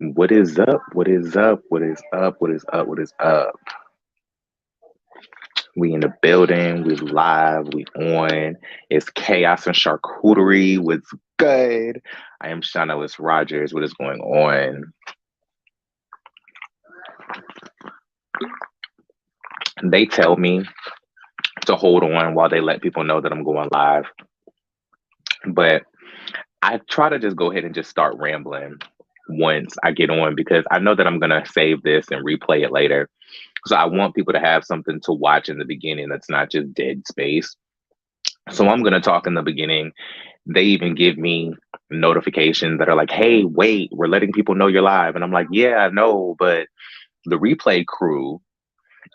What is up? What is up? What is up? What is up? What is up? We in the building. We live. We on. It's chaos and charcuterie. What's good? I am Sharelle Rogers. What is going on? They tell me to hold on while they let people know that I'm going live, but I try to just go ahead and just start rambling once I get on because I know that I'm gonna save this and replay it later. So I want people to have something to watch in the beginning that's not just dead space. So I'm going to talk in the beginning. They even give me notifications that are like, hey, wait, we're letting people know you're live. And I'm like, yeah, I know, but the replay crew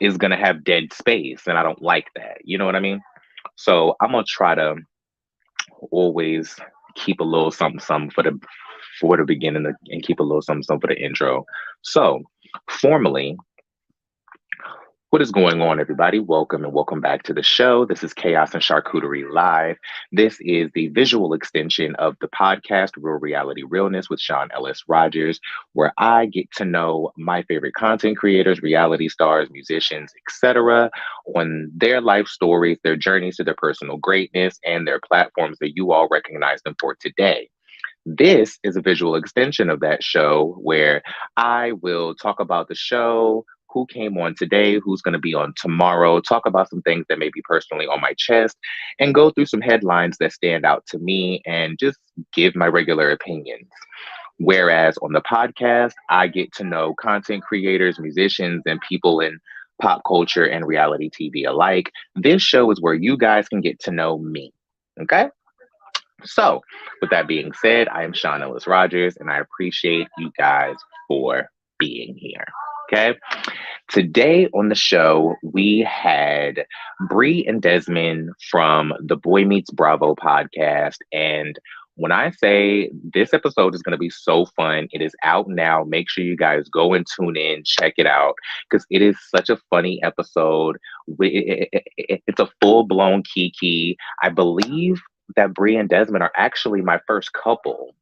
is going to have dead space. And I don't like that. You know what I mean? So I'm going to try to always keep a little something, something for the beginning and keep a little something, something for the intro. So formally, what is going on, everybody? Welcome and welcome back to the show. This is Chaos and Charcuterie Live. This is the visual extension of the podcast, Real Reality Realness with Sharelle Rogers, where I get to know my favorite content creators, reality stars, musicians, etc., on their life stories, their journeys to their personal greatness, and their platforms that you all recognize them for today. This is a visual extension of that show where I will talk about the show, who came on today, who's going to be on tomorrow, talk about some things that may be personally on my chest, and go through some headlines that stand out to me and just give my regular opinions. Whereas on the podcast, I get to know content creators, musicians, and people in pop culture and reality TV alike. This show is where you guys can get to know me. Okay? So, with that being said, I am Sean Ellis Rogers, and I appreciate you guys for being here. Okay. Today on the show, we had Bree and Desmond from the Boy Meets Bravo podcast. And when I say this episode is going to be so fun, it is out now. Make sure you guys go and tune in, check it out, because it is such a funny episode. It's a full blown Kiki. I believe that Bree and Desmond are actually my first couple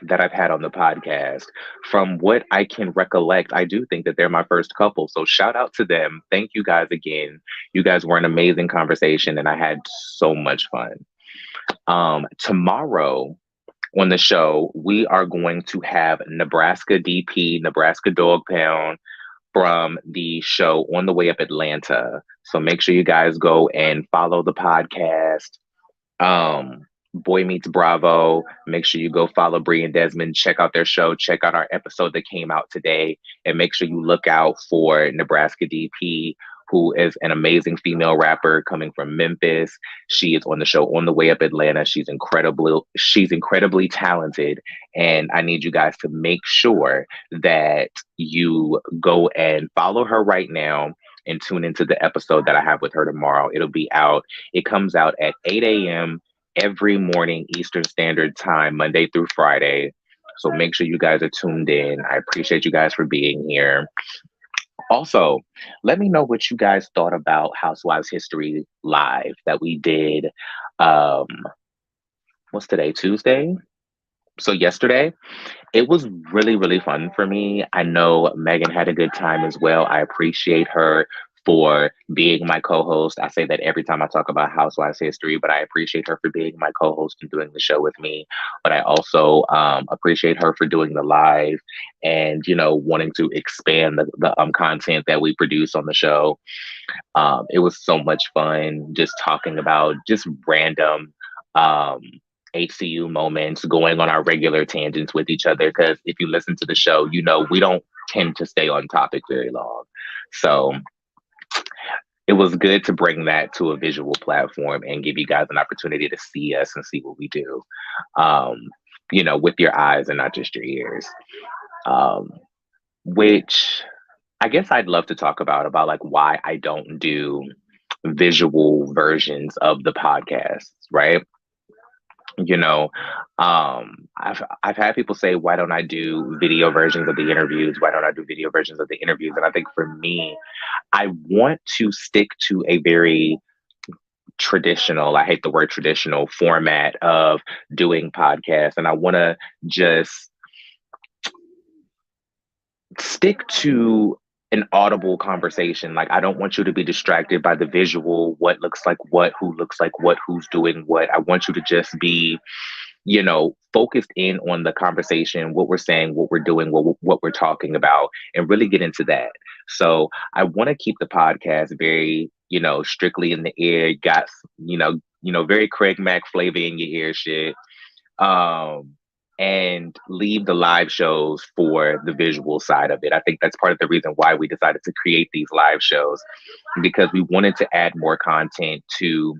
that I've had on the podcast. From what I can recollect, I do think that they're my first couple. So shout out to them. Thank you guys again. You guys were an amazing conversation and I had so much fun. Tomorrow on the show, we are going to have Nebraska DP, Nebraska Dog Pound from the show On the Way Up Atlanta. So make sure you guys go and follow the podcast. Boy Meets Bravo. Make sure you go follow Bree and Desmond. Check out their show. Check out our episode that came out today. And make sure you look out for Nebraska DP, who is an amazing female rapper coming from Memphis. She is on the show On the Way Up Atlanta. She's incredibly talented. And I need you guys to make sure that you go and follow her right now and tune into the episode that I have with her tomorrow. It'll be out. It comes out at 8 a.m. every morning, Eastern Standard Time, Monday through Friday. So make sure you guys are tuned in. I appreciate you guys for being here. Also, let me know what you guys thought about Housewives History Live that we did. Um, what's today? Tuesday? So yesterday, it was really, really fun for me. I know Megan had a good time as well. I appreciate her for being my co-host. I say that every time I talk about Housewives history, but I appreciate her for being my co-host and doing the show with me. But I also appreciate her for doing the live and, wanting to expand the content that we produce on the show. It was so much fun just talking about just random um, HCU moments, going on our regular tangents with each other. Because if you listen to the show, we don't tend to stay on topic very long. So it was good to bring that to a visual platform and give you guys an opportunity to see us and see what we do, um, with your eyes and not just your ears. Um, which I guess I'd love to talk about like why I don't do visual versions of the podcasts, right? you know I've had people say, why don't I do video versions of the interviews, why don't I do video versions of the interviews? And I think for me, I want to stick to a very traditional, I hate the word traditional format of doing podcasts. And I want to just stick to an audible conversation. Like, I don't want you to be distracted by the visual, what looks like what, who looks like what, who's doing what. I want you to just be, focused in on the conversation, what we're saying, what we're doing, what we're talking about, and really get into that. So I want to keep the podcast very, strictly in the air. Got, very Craig Mack flavor in your ear shit. Um, and leave the live shows for the visual side of it. I think that's part of the reason why we decided to create these live shows, because we wanted to add more content to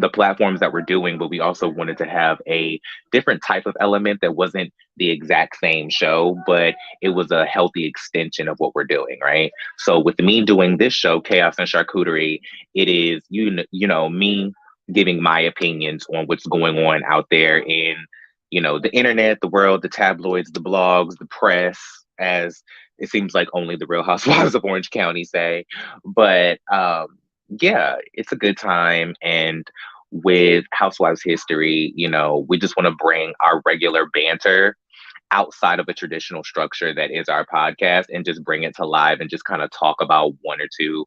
the platforms that we're doing, but we also wanted to have a different type of element that wasn't the exact same show, but it was a healthy extension of what we're doing, right? So with me doing this show, Chaos and Charcuterie, it is me giving my opinions on what's going on out there in the internet, the world, the tabloids, the blogs, the press, as it seems like only the Real Housewives of Orange County say. But yeah, it's a good time. And with Housewives history, we just want to bring our regular banter outside of a traditional structure that is our podcast, and just bring it to live and just kind of talk about one or two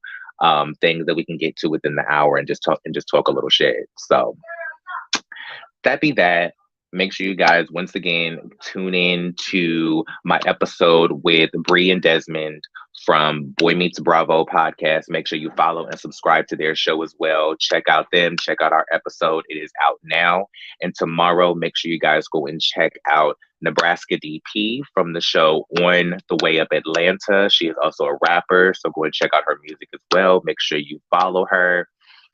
things that we can get to within the hour, and just talk a little shit. So that be that. Make sure you guys once again tune in to my episode with Bree and Desmond from Boy Meets Bravo podcast. Make sure you follow and subscribe to their show as well. Check out them. Check out our episode. It is out now. And tomorrow, make sure you guys go and check out Nebraska DP from the show On the Way Up Atlanta. She is also a rapper, so go and check out her music as well. Make sure you follow her.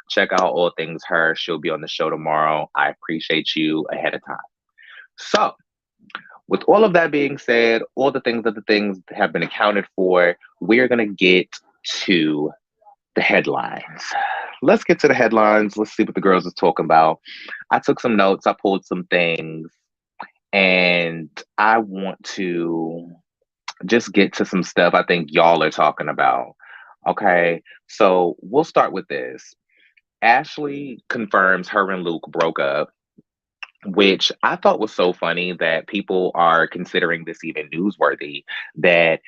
Check out all things her. She'll be on the show tomorrow. I appreciate you ahead of time. So, with all of that being said, all the things have been accounted for, we're going to get to the headlines. Let's get to the headlines. Let's see what the girls is talking about. I took some notes. I pulled some things. And I want to just get to some stuff I think y'all are talking about. Okay, so we'll start with this. Ashley confirms her and Luke broke up, which I thought was so funny that people are considering this even newsworthy, that,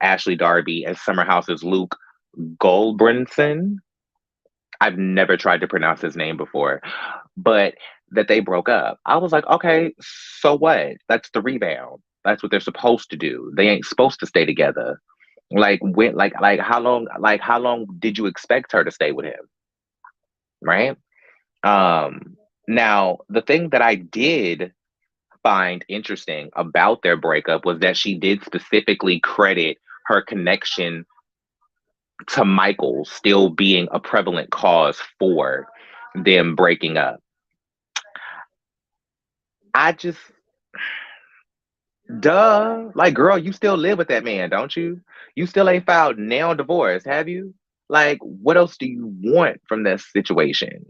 Ashley Darby and Summer House's Luke Goldbrinson, I've never tried to pronounce his name before, but that they broke up. I was like, okay, so what? That's the rebound. That's what they're supposed to do. They ain't supposed to stay together. Like when, how long did you expect her to stay with him? Right? Now, the thing that I did find interesting about their breakup was that she did specifically credit her connection to Michael still being a prevalent cause for them breaking up. I just, duh, like, girl, you still live with that man, don't you? You still ain't filed nail divorce, have you? Like, what else do you want from this situation?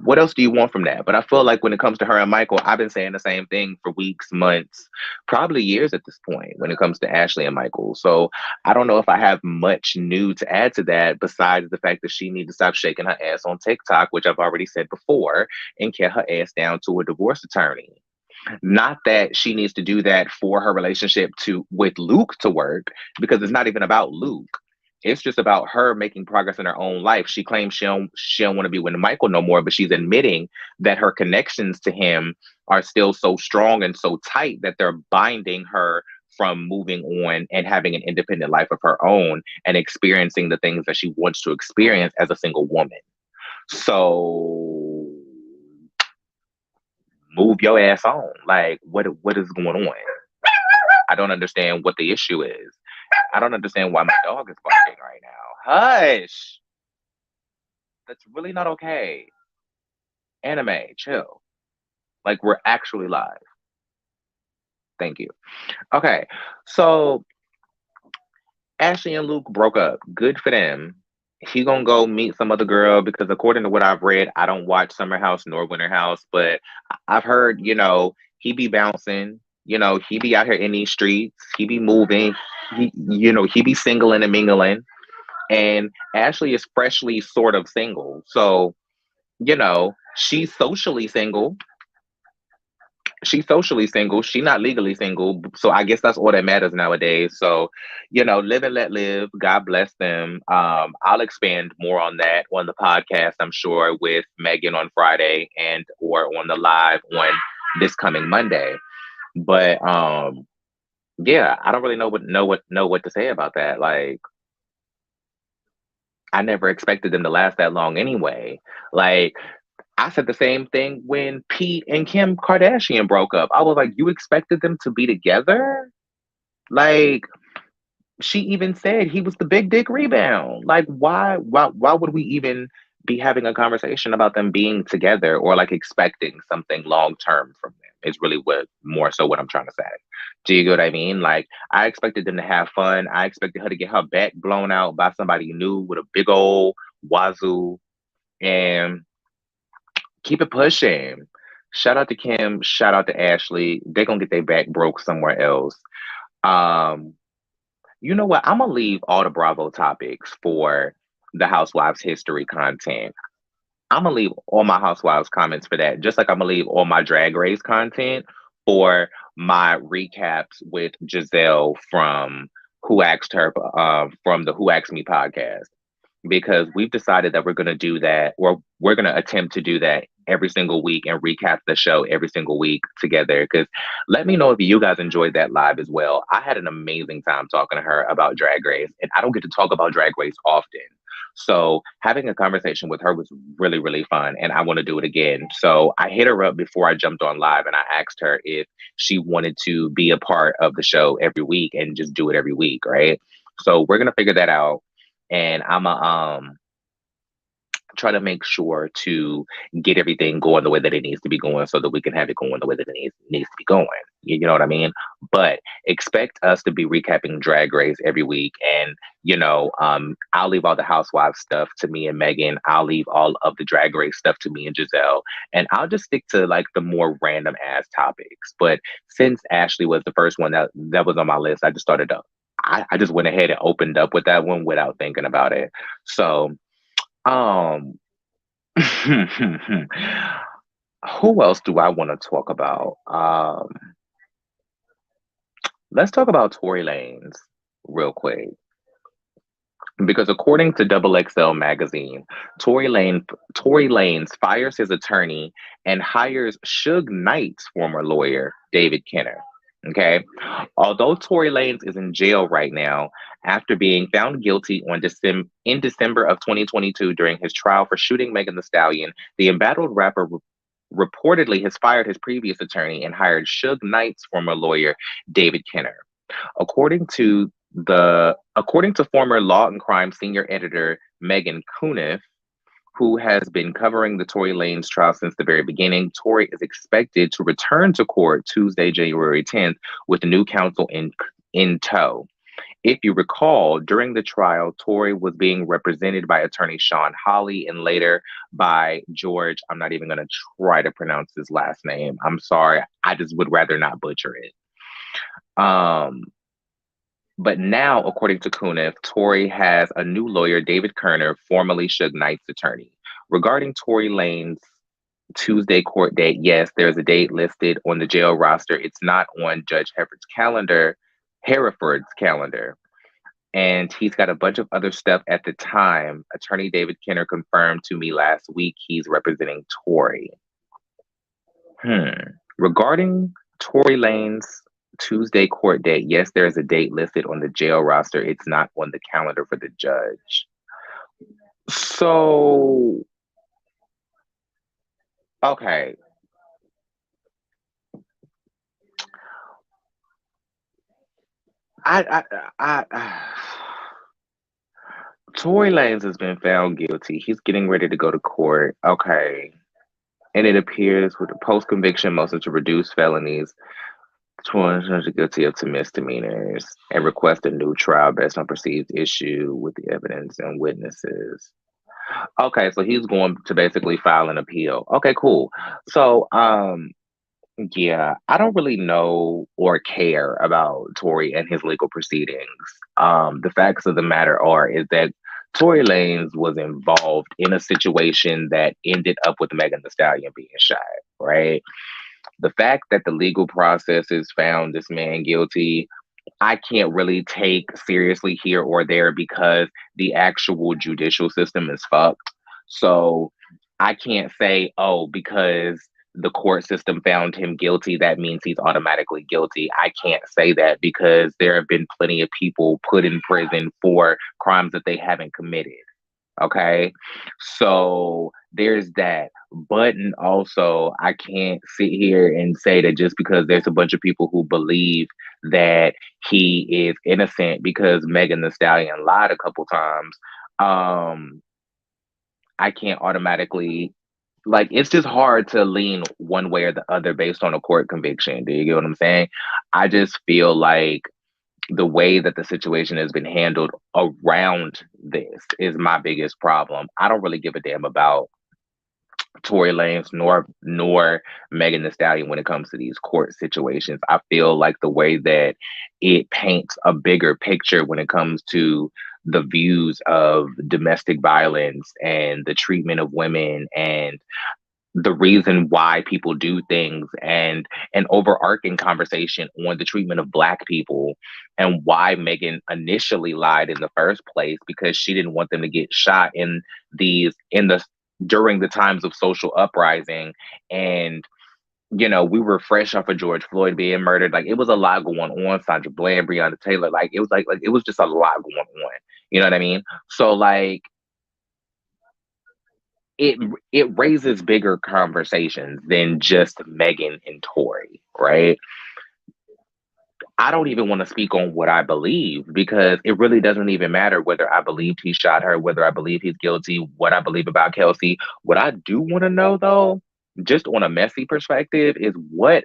What else do you want from that? But I feel like when it comes to her and Michael, I've been saying the same thing for weeks, months, probably years at this point when it comes to Ashley and Michael. So I don't know if I have much new to add to that besides the fact that she needs to stop shaking her ass on TikTok, which I've already said before, and get her ass down to a divorce attorney. Not that she needs to do that for her relationship with Luke to work, because it's not even about Luke. It's just about her making progress in her own life. She claims she don't want to be with Michael no more, but she's admitting that her connections to him are still so strong and so tight that they're binding her from moving on and having an independent life of her own and experiencing the things that she wants to experience as a single woman. So move your ass on. Like, what is going on? I don't understand what the issue is. I don't understand why my dog is barking right now. Hush! That's really not okay. Anime, chill. Like, we're actually live. Thank you. Okay, so Ashley and Luke broke up. Good for them. He gonna go meet some other girl, because according to what I've read, I don't watch Summer House nor Winter House, but I've heard, he be bouncing, he be out here in these streets, he be moving, he be singling and mingling, and Ashley is freshly sort of single. So you know, she's socially single. She's socially single. She's not legally single. So I guess that's all that matters nowadays. So, live and let live. God bless them. I'll expand more on that on the podcast, I'm sure, with Megan on Friday and or on the live on this coming Monday. But yeah, I don't really know what to say about that. Like, I never expected them to last that long anyway. Like, I said the same thing when Pete and Kim Kardashian broke up. I was like, you expected them to be together? Like, she even said he was the big dick rebound. Like, why would we even be having a conversation about them being together or like expecting something long term from them? Is really what more so what I'm trying to say. Do you get what I mean? Like, I expected them to have fun. I expected her to get her back blown out by somebody new with a big old wazoo and keep it pushing. Shout out to Kim. Shout out to Ashley. They're gonna get their back broke somewhere else. Um, you know what? I'm gonna leave all the Bravo topics for the Housewives history content. I'm gonna leave all my Housewives comments for that. Just like I'm gonna leave all my Drag Race content for my recaps with Giselle from Who Asked Her from the Who Asked Me podcast, because we've decided that we're going to do that, or we're going to attempt to do that every single week and recap the show every single week together. Because let me know if you guys enjoyed that live as well. I had an amazing time talking to her about Drag Race, and I don't get to talk about Drag Race often. So having a conversation with her was really, really fun, and I want to do it again. So I hit her up before I jumped on live, and I asked her if she wanted to be a part of the show every week and just do it every week, right? So we're gonna figure that out, and I'm a try to make sure to get everything going the way that it needs to be going so that we can have it going the way that it needs to be going. You know what I mean? But expect us to be recapping Drag Race every week. And, I'll leave all the Housewives stuff to me and Megan. I'll leave all of the Drag Race stuff to me and Giselle. And I'll just stick to like the more random ass topics. But since Ashley was the first one that was on my list, I just started to, I just went ahead and opened up with that one without thinking about it. So, um, who else do I want to talk about? Let's talk about Tory Lanez real quick. Because according to Double XL magazine, Tory Lanez fires his attorney and hires Suge Knight's former lawyer, David Kenner. Okay. Although Tory Lanez is in jail right now after being found guilty in December of 2022 during his trial for shooting Megan Thee Stallion, the embattled rapper reportedly has fired his previous attorney and hired Suge Knight's former lawyer, David Kenner. According to former Law and Crime senior editor Megan Cuniff, who has been covering the Tory Lanez trial since the very beginning, Tory is expected to return to court Tuesday, January 10th, with new counsel in tow. If you recall, during the trial, Tory was being represented by attorney Sean Hawley and later by George. I'm not even going to try to pronounce his last name. I'm sorry. I just would rather not butcher it. But now, according to Cuniff, Tory has a new lawyer, David Kerner, formerly Suge Knight's attorney. Regarding Tory Lanez's Tuesday court date, yes, there's a date listed on the jail roster. It's not on Judge Hereford's calendar. And he's got a bunch of other stuff at the time. Attorney David Kenner confirmed to me last week he's representing Tory. Regarding Tory Lanez's Tuesday court date, yes, there is a date listed on the jail roster. It's not on the calendar for the judge. So, okay. Tory Lanez has been found guilty. He's getting ready to go to court. Okay. And it appears with the post-conviction motion to reduce felonies, Torrance is guilty of two misdemeanors and request a new trial based on perceived issue with the evidence and witnesses. Okay, so he's going to basically file an appeal. Okay, cool. So, yeah, I don't really know or care about Tory and his legal proceedings. The facts of the matter are is that Tory Lanez was involved in a situation that ended up with Megan Thee Stallion being shot, right? The fact that the legal processes found this man guilty, I can't really take seriously here or there because the actual judicial system is fucked. So I can't say, oh, because the court system found him guilty, that means he's automatically guilty. I can't say that because there have been plenty of people put in prison for crimes that they haven't committed. Okay. So there's that. But and also, I can't sit here and say that just because there's a bunch of people who believe that he is innocent because Megan Thee Stallion lied a couple times, um, I can't automatically, like, it's just hard to lean one way or the other based on a court conviction. Do you get what I'm saying? I just feel like the way that the situation has been handled around this is my biggest problem. I don't really give a damn about Tory Lanez nor Megan Thee Stallion when it comes to these court situations. I feel like the way that it paints a bigger picture when it comes to the views of domestic violence and the treatment of women and the reason why people do things and an overarching conversation on the treatment of Black people and why Megan initially lied in the first place because she didn't want them to get shot in the during the times of social uprising. And we were fresh off of George Floyd being murdered. Like, it was a lot going on. Sandra Bland, Breonna Taylor, like it was like it was just a lot going on. You know what I mean? So like it it raises bigger conversations than just Megan and Tory, right? I don't even want to speak on what I believe because it really doesn't even matter whether I believed he shot her, whether I believe he's guilty, what I believe about Kelsey. What I do want to know though, just on a messy perspective, is what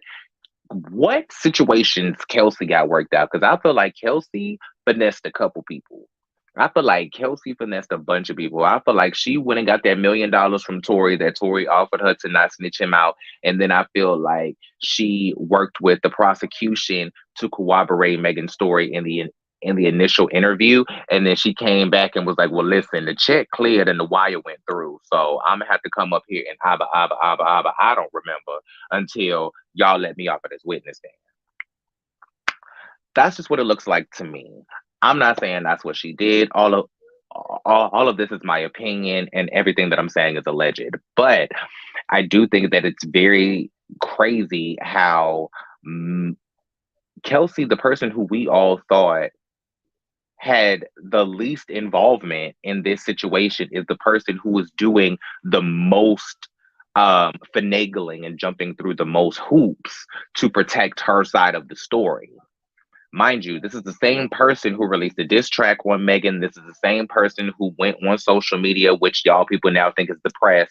situations Kelsey got worked out? Because I feel like Kelsey finessed a couple people. I feel like Kelsey finessed a bunch of people. I feel like she went and got that $1 million from Tory that Tory offered her to not snitch him out. And then I feel like she worked with the prosecution to corroborate Megan's story in the initial interview. And then she came back and was like, well, listen, the check cleared and the wire went through. So I'm gonna have to come up here and I don't remember until y'all let me off of this witness stand. That's just what it looks like to me. I'm not saying that's what she did. All of this is my opinion, and everything that I'm saying is alleged. But I do think that it's very crazy how Kelsey, the person who we all thought had the least involvement in this situation, is the person who was doing the most finagling and jumping through the most hoops to protect her side of the story. Mind you, this is the same person who released a diss track on Megan. This is the same person who went on social media, which y'all people now think is the press,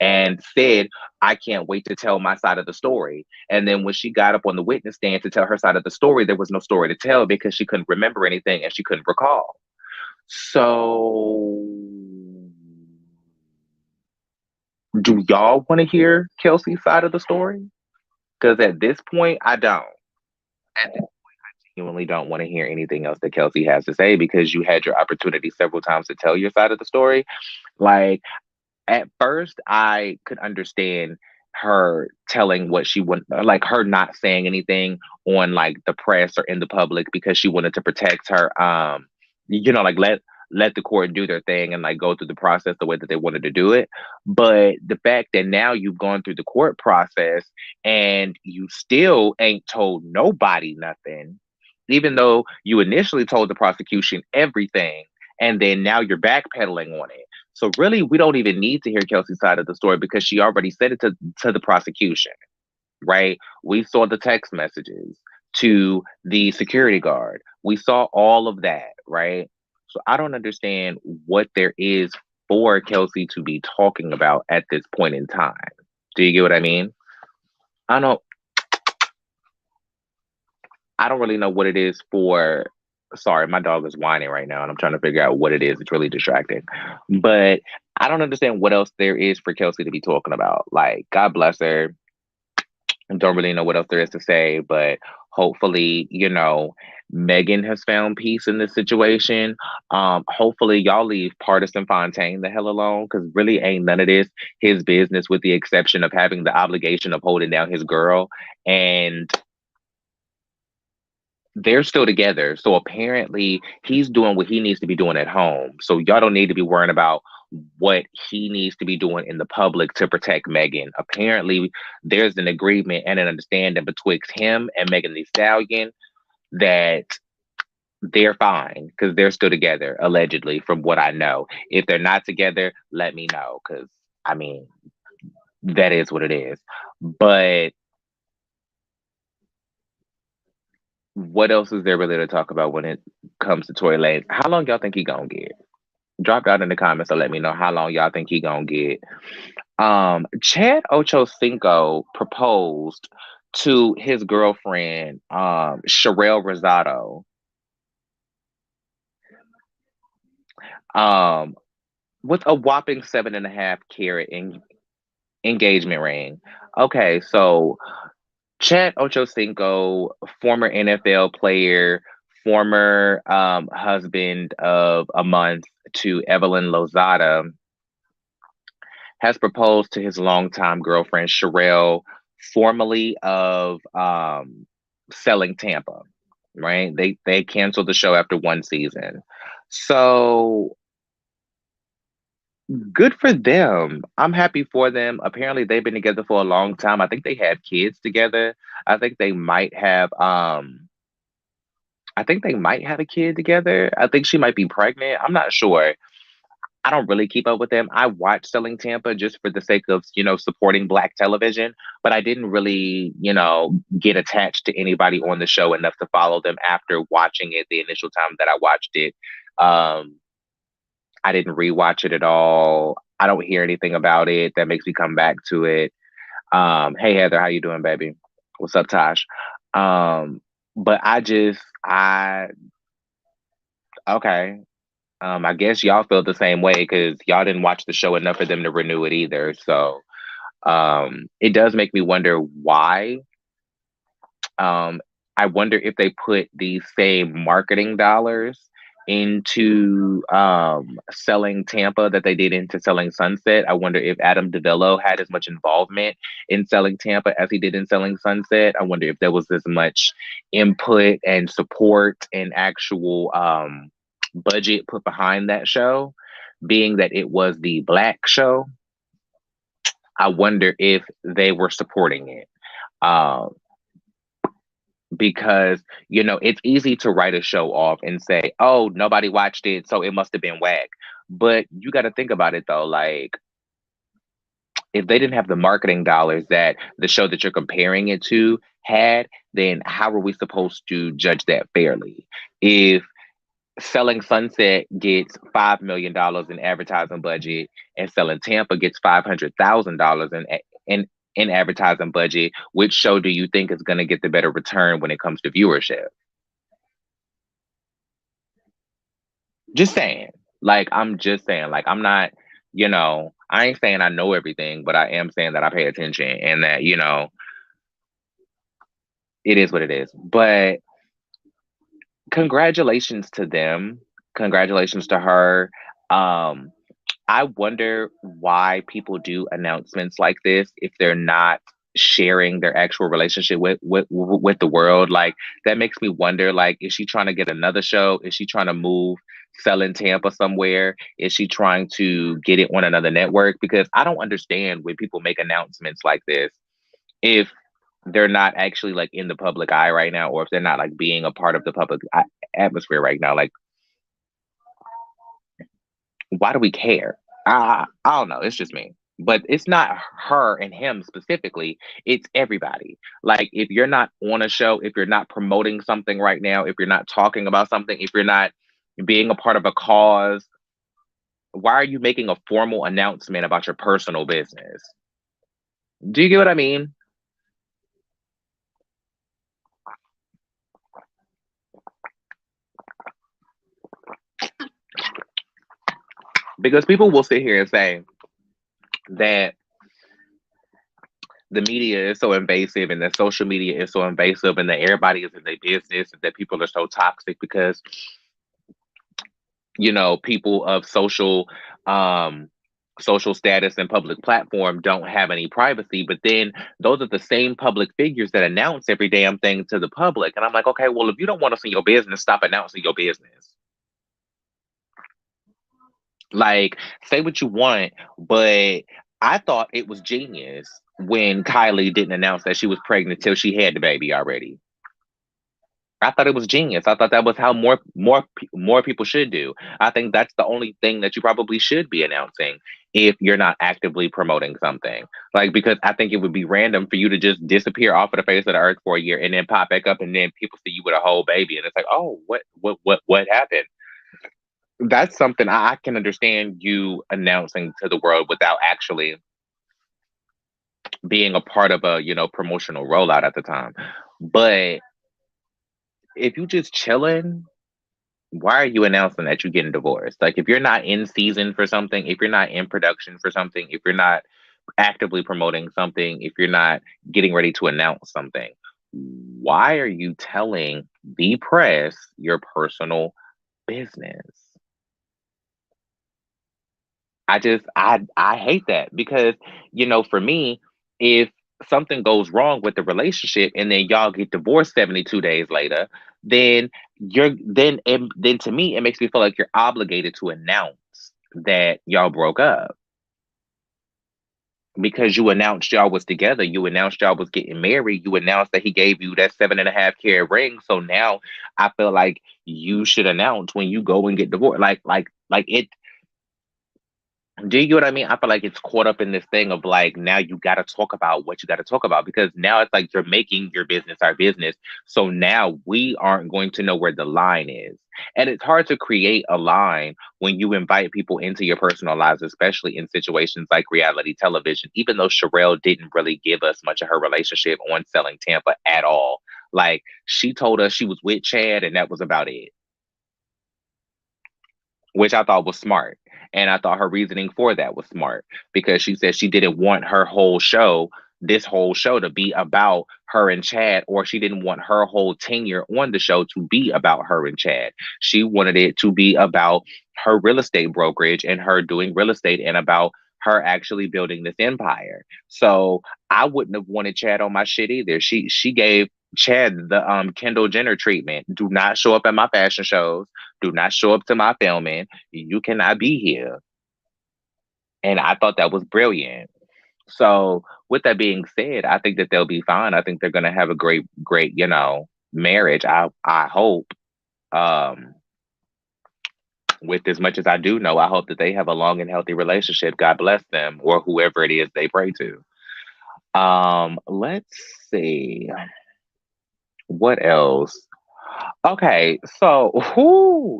and said, I can't wait to tell my side of the story. And then when she got up on the witness stand to tell her side of the story, there was no story to tell because she couldn't remember anything and she couldn't recall. So, do y'all want to hear Kelsey's side of the story? Because at this point, I don't. At this genuinely don't want to hear anything else that Kelsey has to say because you had your opportunity several times to tell your side of the story. Like, at first, I could understand her telling what she wanted, like her not saying anything on like the press or in the public because she wanted to protect her. Like let the court do their thing and like go through the process the way that they wanted to do it. But the fact that now you've gone through the court process and you still ain't told nobody nothing, even though you initially told the prosecution everything, and then now you're backpedaling on it. So really, we don't even need to hear Kelsey's side of the story because she already said it to the prosecution, right? We saw the text messages to the security guard. We saw all of that, right? So I don't understand what there is for Kelsey to be talking about at this point in time. Do you get what I mean? I don't I don't really know what it is for. Sorry, my dog is whining right now, and I'm trying to figure out what it is. It's really distracting. But I don't understand what else there is for Kelsey to be talking about. Like, God bless her. I don't really know what else there is to say, but Hopefully, Megan has found peace in this situation. Hopefully, y'all leave Partisan Fontaine the hell alone because really ain't none of this his business, with the exception of having the obligation of holding down his girl. And they're still together. So apparently he's doing what he needs to be doing at home. So y'all don't need to be worrying about what he needs to be doing in the public to protect Megan. Apparently there's an agreement and an understanding betwixt him and Megan Thee Stallion that they're fine because they're still together, allegedly, from what I know. If they're not together, let me know because, I mean, that is what it is. But what else is there really to talk about when it comes to Tory Lanez? How long y'all think he gonna get? Drop out in the comments to let me know how long y'all think he gonna get. Chad Ochocinco proposed to his girlfriend, Sharelle Rosado, with a whopping 7.5 carat engagement ring. Okay, so Chad Ochocinco, former NFL player, former husband of a month to Evelyn Lozada, has proposed to his longtime girlfriend Sharelle, formerly of Selling Tampa. Right? They canceled the show after one season. So good for them. I'm happy for them. Apparently they've been together for a long time. I think they have kids together. I think they might have a kid together. I think she might be pregnant. I'm not sure. I don't really keep up with them. I watch Selling Tampa just for the sake of, supporting Black television, but I didn't really, get attached to anybody on the show enough to follow them after watching it the initial time that I watched it. I didn't rewatch it at all. I don't hear anything about it that makes me come back to it. Hey Heather, how you doing, baby? What's up, Tosh? But okay. I guess y'all feel the same way because y'all didn't watch the show enough for them to renew it either. So it does make me wonder why. I wonder if they put the same marketing dollars into Selling Tampa that they did into Selling Sunset. I wonder if Adam DeVello had as much involvement in Selling Tampa as he did in Selling Sunset. I wonder if there was as much input and support and actual budget put behind that show, being that it was the Black show. I wonder if they were supporting it. Because it's easy to write a show off and say, oh, nobody watched it, so it must have been whack. But you got to think about it though, like if they didn't have the marketing dollars that the show that you're comparing it to had, then how are we supposed to judge that fairly? If Selling Sunset gets $5 million in advertising budget and Selling Tampa gets $500,000 in advertising budget, which show do you think is going to get the better return when it comes to viewership? Just saying. Like, I'm just saying. Like, I'm not, I ain't saying I know everything, but I am saying that I pay attention and that, it is what it is. But congratulations to them. Congratulations to her. I wonder why people do announcements like this if they're not sharing their actual relationship with the world. Like that makes me wonder, like, is she trying to get another show? Is she trying to move Selling Tampa somewhere? Is she trying to get it on another network? Because I don't understand when people make announcements like this if they're not actually like in the public eye right now, or if they're not like being a part of the public atmosphere right now. Like, why do we care? I don't know. It's just me. But it's not her and him specifically. It's everybody. Like, if you're not on a show, if you're not promoting something right now, if you're not talking about something, if you're not being a part of a cause, why are you making a formal announcement about your personal business? Do you get what I mean? Because people will sit here and say that the media is so invasive and that social media is so invasive and that everybody is in their business and that people are so toxic because, people of um social status and public platform don't have any privacy, but then those are the same public figures that announce every damn thing to the public. And I'm like, okay, well, if you don't want us in your business, stop announcing your business. Like, say what you want, but I thought it was genius when Kylie didn't announce that she was pregnant till she had the baby already. I thought it was genius. I thought that was how more people should do. I think that's the only thing that you probably should be announcing if you're not actively promoting something. Like, because I think it would be random for you to just disappear off of the face of the earth for a year and then pop back up and then people see you with a whole baby and it's like, oh, what happened? That's something I can understand you announcing to the world without actually being a part of a promotional rollout at the time. But if you just chilling, why are you announcing that you're getting divorced? Like, if you're not in season for something, if you're not in production for something, if you're not actively promoting something, if you're not getting ready to announce something, why are you telling the press your personal business? I hate that because, for me, if something goes wrong with the relationship and then y'all get divorced 72 days later, then then to me it makes me feel like you're obligated to announce that y'all broke up because you announced y'all was together, you announced y'all was getting married, you announced that he gave you that 7.5 carat ring. So now I feel like you should announce when you go and get divorced. Like it. Do you get what I mean? I feel like it's caught up in this thing of like now you got to talk about what you got to talk about because now it's like you're making your business our business. So now we aren't going to know where the line is. And it's hard to create a line when you invite people into your personal lives, especially in situations like reality television, even though Sharelle didn't really give us much of her relationship on Selling Tampa at all. Like she told us she was with Chad and that was about it, which I thought was smart. And I thought her reasoning for that was smart because she said she didn't want this whole show to be about her and Chad, or she didn't want her whole tenure on the show to be about her and Chad. She wanted it to be about her real estate brokerage and her doing real estate and about her actually building this empire. So I wouldn't have wanted Chad on my shit either. She gave Chad the Kendall Jenner treatment. Do not show up at my fashion shows. Do not show up to my filming. You cannot be here. And I thought that was brilliant. So, with that being said, I think that they'll be fine. I think they're going to have a great, marriage. I hope. Um, with as much as I do know, I hope that they have a long and healthy relationship. God bless them, or whoever it is they pray to. Let's see what else. Okay, so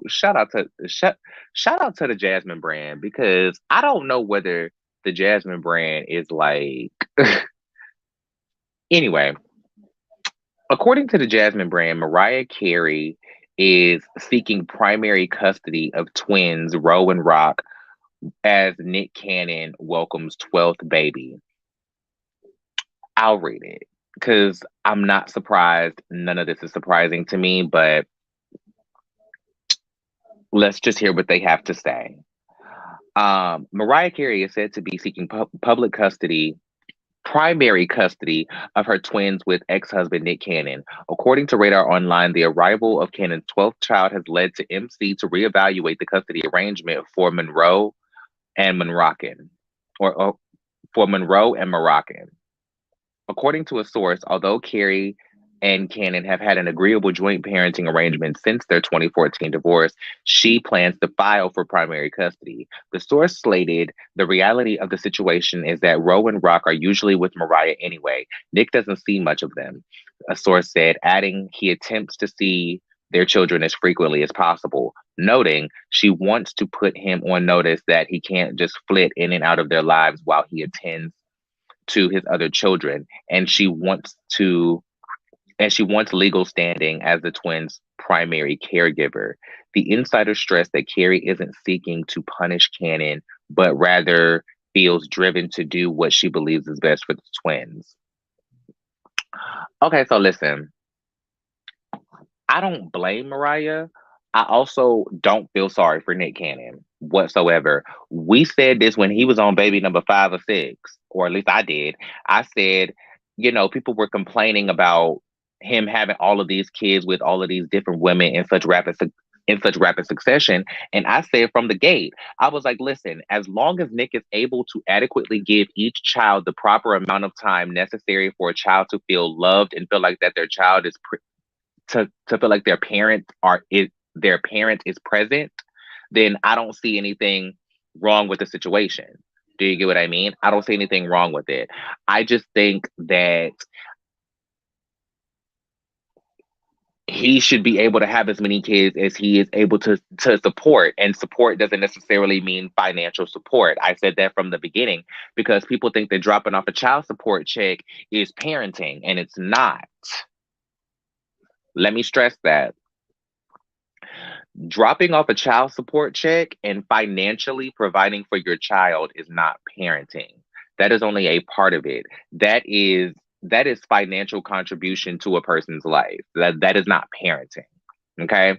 shout out to the Jasmine brand because I don't know whether the Jasmine brand is like anyway. According to the Jasmine brand, Mariah Carey is seeking primary custody of twins Ro and Rock as Nick Cannon welcomes 12th baby. I'll read it because I'm not surprised. None of this is surprising to me, but let's just hear what they have to say. Mariah Carey is said to be seeking primary custody of her twins with ex-husband Nick Cannon. According to Radar Online, the arrival of Cannon's 12th child has led to MC to reevaluate the custody arrangement for Monroe and Moroccan, or for Monroe and Moroccan. According to a source, although Carey and Cannon have had an agreeable joint parenting arrangement since their 2014 divorce, she plans to file for primary custody. The source slated, the reality of the situation is that Ro and Rock are usually with Mariah anyway. Nick doesn't see much of them, a source said, adding he attempts to see their children as frequently as possible, noting she wants to put him on notice that he can't just flit in and out of their lives while he attends to his other children, and she wants legal standing as the twins' primary caregiver. The insider stressed that Carey isn't seeking to punish Cannon, but rather feels driven to do what she believes is best for the twins. Okay, so listen, I don't blame Mariah. I also don't feel sorry for Nick Cannon whatsoever. We said this when he was on baby number 5 or 6, or at least I did. I said, people were complaining about him having all of these kids with all of these different women in such rapid succession. And I said from the gate, I was like, listen, as long as Nick is able to adequately give each child the proper amount of time necessary for a child to feel loved and feel like that their child is to feel like their parent is present, then I don't see anything wrong with the situation. Do you get what I mean? I don't see anything wrong with it. I just think that he should be able to have as many kids as he is able to support, and support doesn't necessarily mean financial support. I said that from the beginning because people think that dropping off a child support check is parenting, and it's not. Let me stress that. Dropping off a child support check and financially providing for your child is not parenting. That is only a part of it. That is financial contribution to a person's life. That is not parenting. Okay.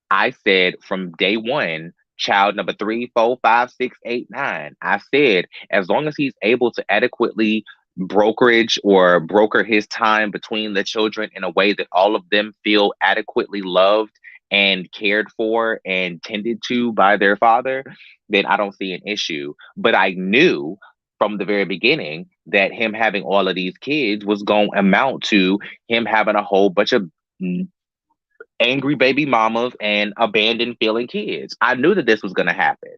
I said from day one, child number 3, 4, 5, 6, 8, 9. I said as long as he's able to adequately broker his time between the children in a way that all of them feel adequately loved and cared for and tended to by their father, then I don't see an issue. But I knew from the very beginning that him having all of these kids was going to amount to him having a whole bunch of angry baby mamas and abandoned feeling kids. I knew that this was going to happen.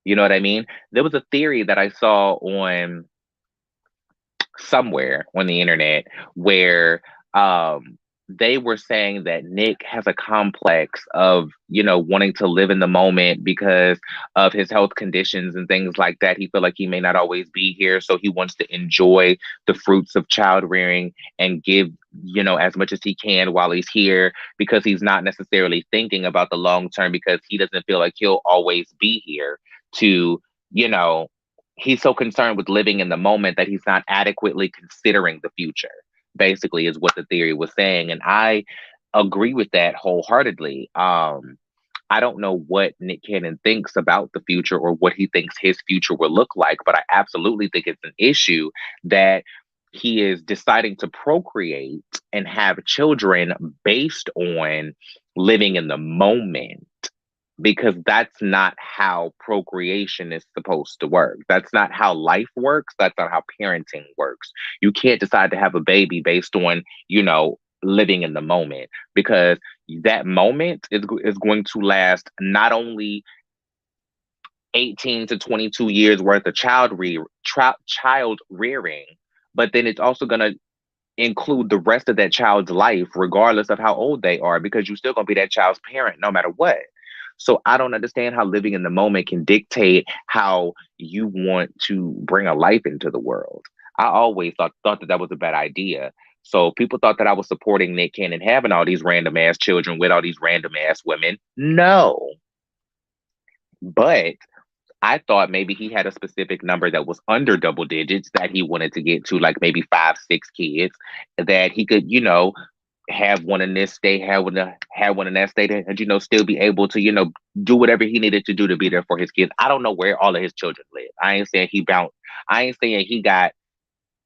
You know what I mean? There was a theory that I saw on somewhere on the internet where they were saying that Nick has a complex of, wanting to live in the moment because of his health conditions and things like that. He feel like he may not always be here, so he wants to enjoy the fruits of child rearing and give, as much as he can while he's here, because he's not necessarily thinking about the long term because he doesn't feel like he'll always be here to, you know, he's so concerned with living in the moment that he's not adequately considering the future, basically, is what the theory was saying. And I agree with that wholeheartedly. I don't know what Nick Cannon thinks about the future or what he thinks his future will look like, but I absolutely think it's an issue that he is deciding to procreate and have children based on living in the moment, because that's not how procreation is supposed to work. That's not how life works. That's not how parenting works. You can't decide to have a baby based on, living in the moment, because that moment is going to last not only 18 to 22 years worth of child rearing, but then it's also going to include the rest of that child's life, regardless of how old they are, because you're still going to be that child's parent no matter what. So I don't understand how living in the moment can dictate how you want to bring a life into the world. I always thought that that was a bad idea. So people thought that I was supporting Nick Cannon having all these random ass children with all these random ass women. No. But I thought maybe he had a specific number that was under double digits that he wanted to get to, like maybe 5, 6 kids, that he could, have one in this state, have one in that state, and still be able to, do whatever he needed to do to be there for his kids. I don't know where all of his children live. I ain't saying he bounced. I ain't saying he got.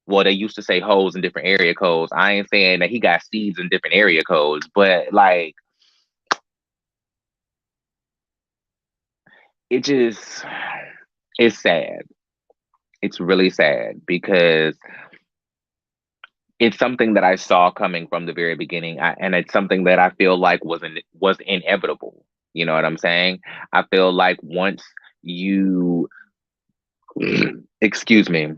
Well, they used to say hoes in different area codes. I ain't saying that he got seeds in different area codes, but like it just, it's sad. It's really sad because it's something that I saw coming from the very beginning, and it's something that I feel like was inevitable. You know what I'm saying? I feel like once you, excuse me,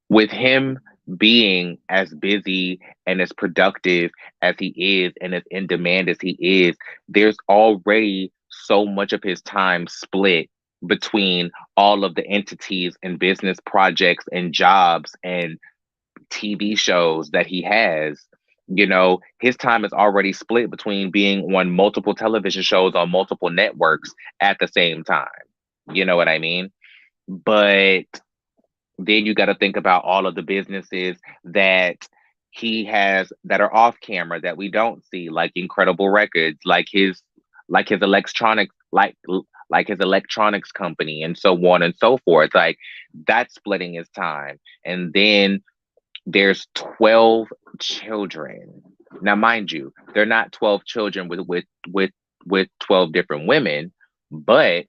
with him being as busy and as productive as he is, and as in demand as he is, there's already so much of his time split between all of the entities and business projects and jobs and TV shows that he has. His time is already split between being on multiple television shows on multiple networks at the same time. You know what I mean? But then you got to think about all of the businesses that he has that are off camera that we don't see, like incredible records, like his electronics, like his electronics company, and so on and so forth. Like that's splitting his time. And then there's 12 children. Now, mind you, they're not 12 children with 12 different women, but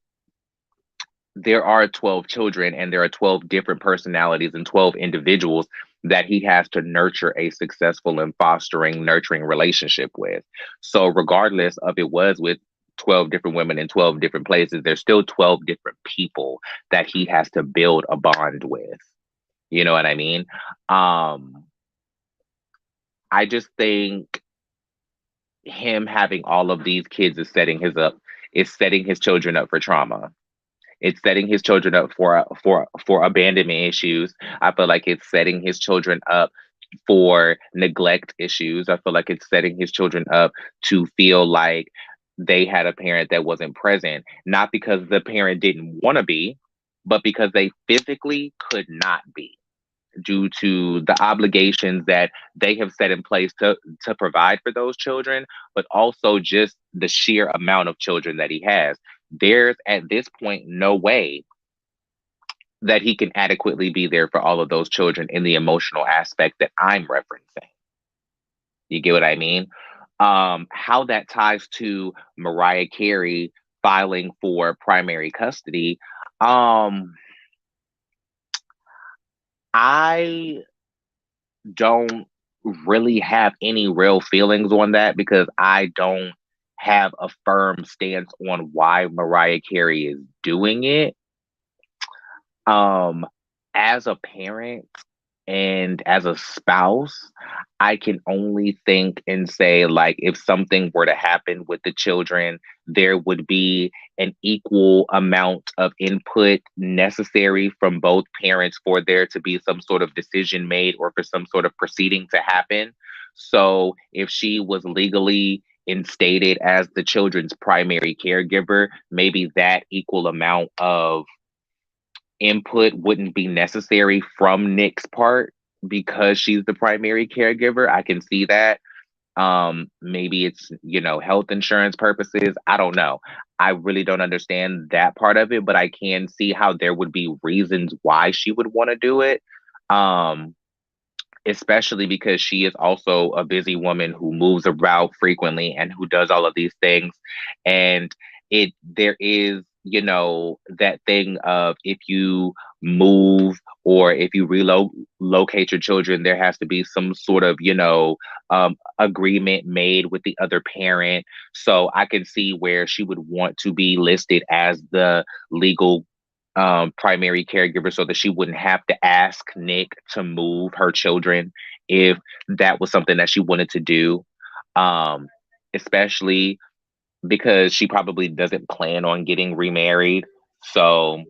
there are 12 children and there are 12 different personalities and 12 individuals that he has to nurture a successful and fostering, nurturing relationship with. So, regardless of it was with 12 different women in 12 different places, there's still 12 different people that he has to build a bond with. You know what I mean? Um, I just think him having all of these kids is setting his children up for trauma. It's setting his children up for abandonment issues. I feel like it's setting his children up for neglect issues. I feel like it's setting his children up to feel like they had a parent that wasn't present, not because the parent didn't want to be, but because they physically could not be due to the obligations that they have set in place to provide for those children, but also just the sheer amount of children that he has. There's at this point no way that he can adequately be there for all of those children in the emotional aspect that I'm referencing. You get what I mean? How that ties to Mariah Carey filing for primary custody. Um, I don't really have any real feelings on that because I don't have a firm stance on why Mariah Carey is doing it. Um, as a parent and as a spouse, I can only think and say, like, if something were to happen with the children, there would be an equal amount of input necessary from both parents for there to be some sort of decision made or for some sort of proceeding to happen. So if she was legally instated as the children's primary caregiver, maybe that equal amount of input wouldn't be necessary from Nick's part because she's the primary caregiver. I can see that. Maybe it's, health insurance purposes. I don't know. I really don't understand that part of it, but I can see how there would be reasons why she would want to do it. Um, Especially because she is also a busy woman who moves around frequently and who does all of these things. And there is, that thing of if you move or if you relocate your children, there has to be some sort of, agreement made with the other parent. So I can see where she would want to be listed as the legal primary caregiver so that she wouldn't have to ask Nick to move her children if that was something that she wanted to do. Um, Especially because she probably doesn't plan on getting remarried. So,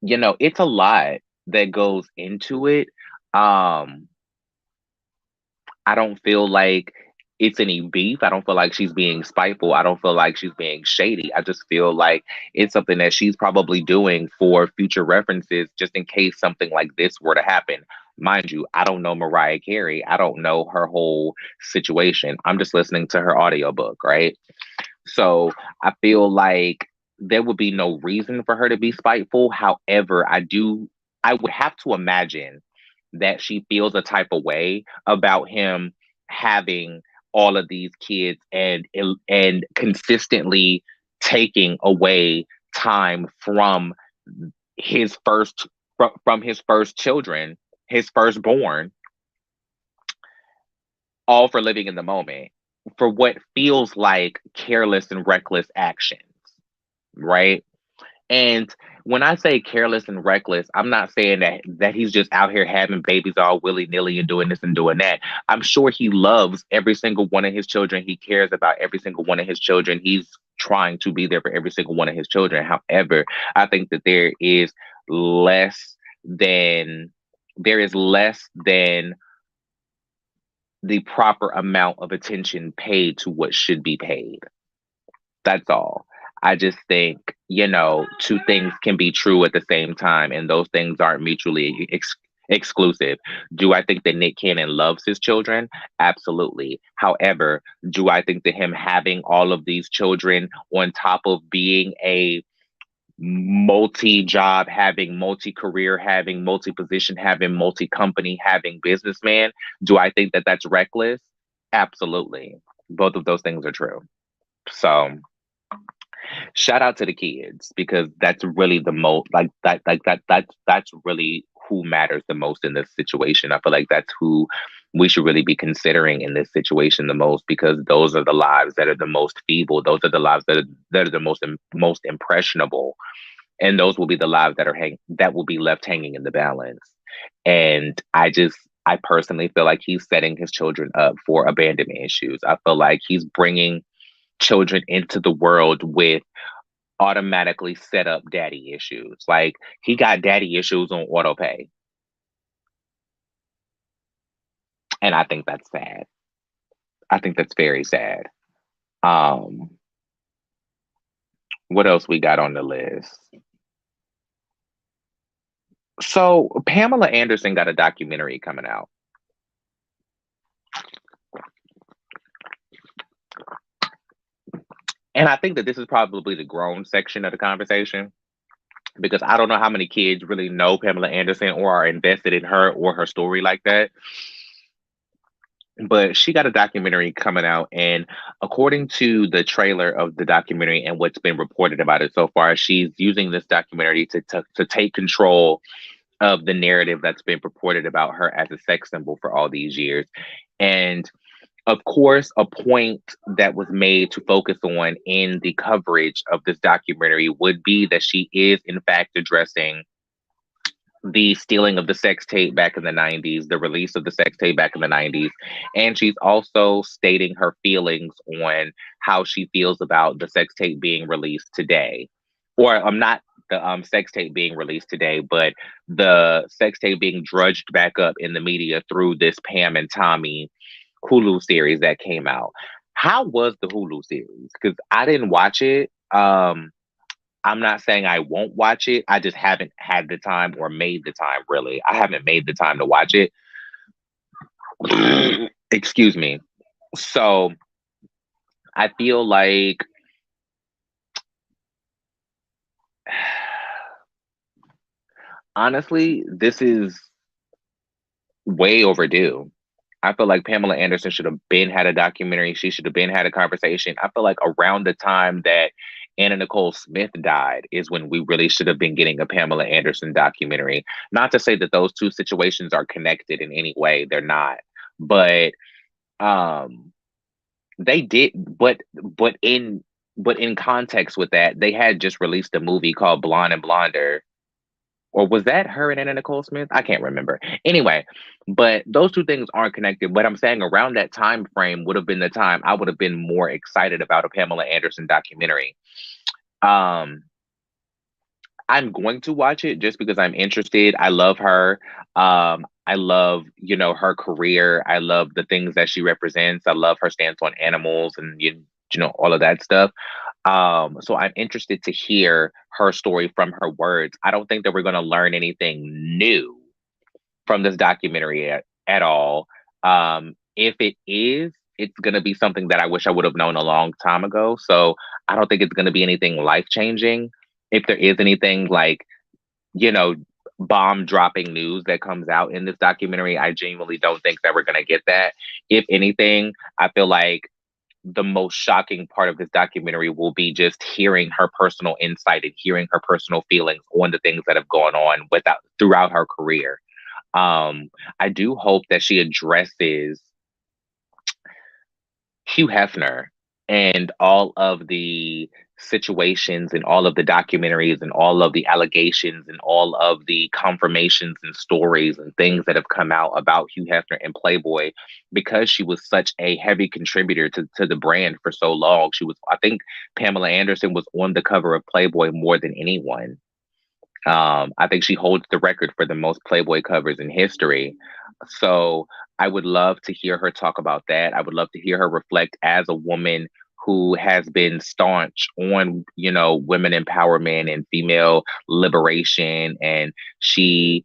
it's a lot that goes into it. Um, I don't feel like it's any beef. I don't feel like she's being spiteful. I don't feel like she's being shady. I just feel like it's something that she's probably doing for future references, just in case something like this were to happen. Mind you, I don't know Mariah Carey. I don't know her whole situation. I'm just listening to her audiobook, right? So I feel like there would be no reason for her to be spiteful. However, I would have to imagine that she feels a type of way about him having all of these kids and consistently taking away time from his from his first children, his firstborn, all for living in the moment for what feels like careless and reckless actions, right? And when I say careless and reckless, I'm not saying that he's just out here having babies all willy nilly and doing this and doing that. I'm sure he loves every single one of his children. He cares about every single one of his children. He's trying to be there for every single one of his children. However, I think that less than there is less than the proper amount of attention paid to what should be paid. That's all. I just think, two things can be true at the same time, and those things aren't mutually Exclusive. Do I think that Nick Cannon loves his children? Absolutely. However, do I think that him having all of these children on top of being a multi-job, having multi-career, having multi-position, having multi-company, having businessman, do I think that that's reckless? Absolutely. Both of those things are true. So shout out to the kids because that's really the most that's really who matters the most in this situation. I feel like that's who we should really be considering in this situation the most because those are the lives that are the most feeble. Those are the lives that are the most impressionable, and those will be the lives that will be left hanging in the balance. And I personally feel like he's setting his children up for abandonment issues. I feel like he's bringing children into the world with automatically set up daddy issues. Like he got daddy issues on auto pay. And I think that's sad. I think that's very sad. Um, what else we got on the list? So Pamela Anderson got a documentary coming out. And I think that this is probably the grown section of the conversation because I don't know how many kids really know Pamela Anderson or are invested in her or her story like that. But she got a documentary coming out, and according to the trailer of the documentary and what's been reported about it so far, she's using this documentary to take control of the narrative that's been purported about her as a sex symbol for all these years. And of course, a point that was made to focus on in the coverage of this documentary would be that she is, in fact, addressing the stealing of the sex tape back in the 90s, the release of the sex tape back in the 90s. And she's also stating her feelings on how she feels about the sex tape being released today. Or I'm not the sex tape being released today, but the sex tape being drudged back up in the media through this Pam and Tommy Hulu series that came out. How was the Hulu series? Because I didn't watch it. I'm not saying I won't watch it. I just haven't had the time or made the time, really. I haven't made the time to watch it. Excuse me. So I feel like honestly, this is way overdue. I feel like Pamela Anderson should have been had a documentary. She should have been had a conversation. I feel like around the time that Anna Nicole Smith died is when we really should have been getting a Pamela Anderson documentary. Not to say that those two situations are connected in any way. They're not. But um they did but in context with that, they had just released a movie called Blonde and Blonder, or was that her and Anna Nicole Smith? I can't remember. Anyway, but those two things aren't connected. But I'm saying around that time frame would have been the time I would have been more excited about a Pamela Anderson documentary. Um, I'm going to watch it just because I'm interested. I love her. I love, her career. I love the things that she represents. I love her stance on animals and all of that stuff. So I'm interested to hear her story from her words. I don't think that we're going to learn anything new from this documentary at all. If it is, it's going to be something that I wish I would have known a long time ago. So I don't think it's going to be anything life changing. If there is anything like, you know, bomb dropping news that comes out in this documentary, I genuinely don't think that we're going to get that. If anything, I feel like the most shocking part of this documentary will be just hearing her personal insight and hearing her personal feelings on the things that have gone on throughout her career. I do hope that she addresses Hugh Hefner and all of the situations and all of the documentaries and all of the allegations and all of the confirmations and stories and things that have come out about Hugh Hefner and Playboy, because she was such a heavy contributor to the brand for so long. I think Pamela Anderson was on the cover of Playboy more than anyone. I think she holds the record for the most Playboy covers in history. So I would love to hear her talk about that. I would love to hear her reflect as a woman who has been staunch on, women empowerment and female liberation. And she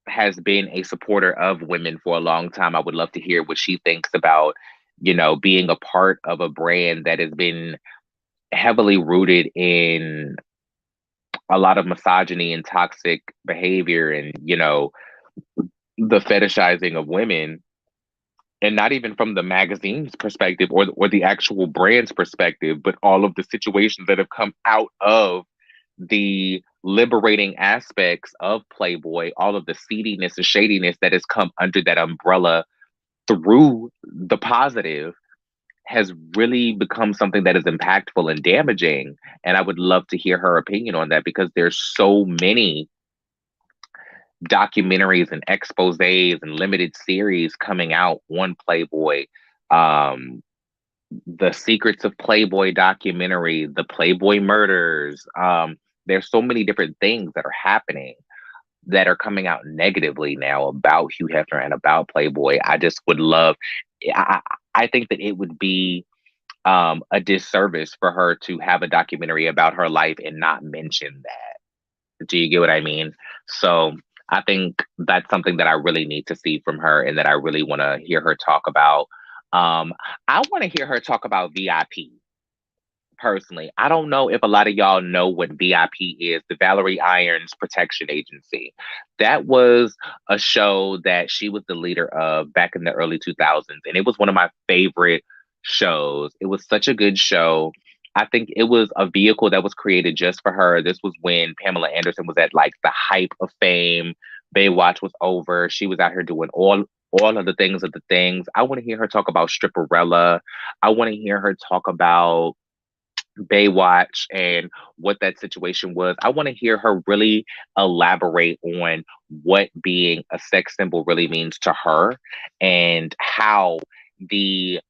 has been a supporter of women for a long time. I would love to hear what she thinks about, being a part of a brand that has been heavily rooted in a lot of misogyny and toxic behavior and, the fetishizing of women, and not even from the magazine's perspective or the actual brand's perspective, but all of the situations that have come out of the liberating aspects of Playboy, all of the seediness and shadiness that has come under that umbrella through the positive has really become something that is impactful and damaging. And I would love to hear her opinion on that because there's so many documentaries and exposés and limited series coming out on Playboy. Um, the Secrets of Playboy documentary, the Playboy murders. There's so many different things that are happening that are coming out negatively now about Hugh Hefner and about Playboy. I just would love. I, I think that it would be a disservice for her to have a documentary about her life and not mention that. Do you get what I mean? So I think that's something that I really need to see from her and that I really want to hear her talk about. I want to hear her talk about VIP personally. I don't know if a lot of y'all know what VIP is, the Valerie Irons Protection Agency. That was a show that she was the leader of back in the early 2000s, and it was one of my favorite shows. It was such a good show. I think it was a vehicle that was created just for her. This was when Pamela Anderson was at like the hype of fame. Baywatch was over. She was out here doing all of the things. I want to hear her talk about Stripperella. I want to hear her talk about Baywatch and what that situation was. I want to hear her really elaborate on what being a sex symbol really means to her and how the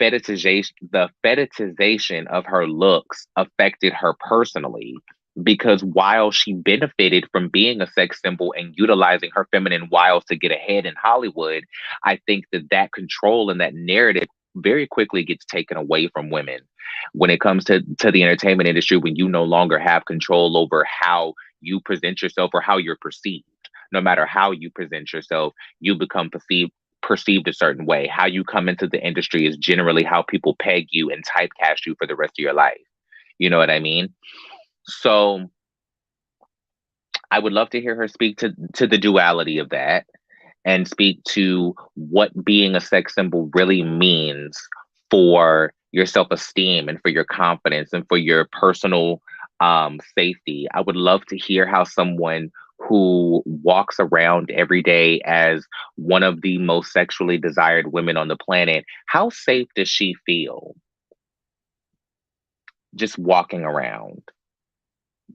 fetishization of her looks affected her personally. Because while she benefited from being a sex symbol and utilizing her feminine wiles to get ahead in Hollywood, I think that control and that narrative very quickly gets taken away from women when it comes to the entertainment industry, when you no longer have control over how you present yourself or how you're perceived. No matter how you present yourself, you become perceived a certain way. How you come into the industry is generally how people peg you and typecast you for the rest of your life. You know what I mean? So I would love to hear her speak to the duality of that and speak to what being a sex symbol really means for your self-esteem and for your confidence and for your personal safety. I would love to hear how someone who walks around every day as one of the most sexually desired women on the planet, how safe does she feel just walking around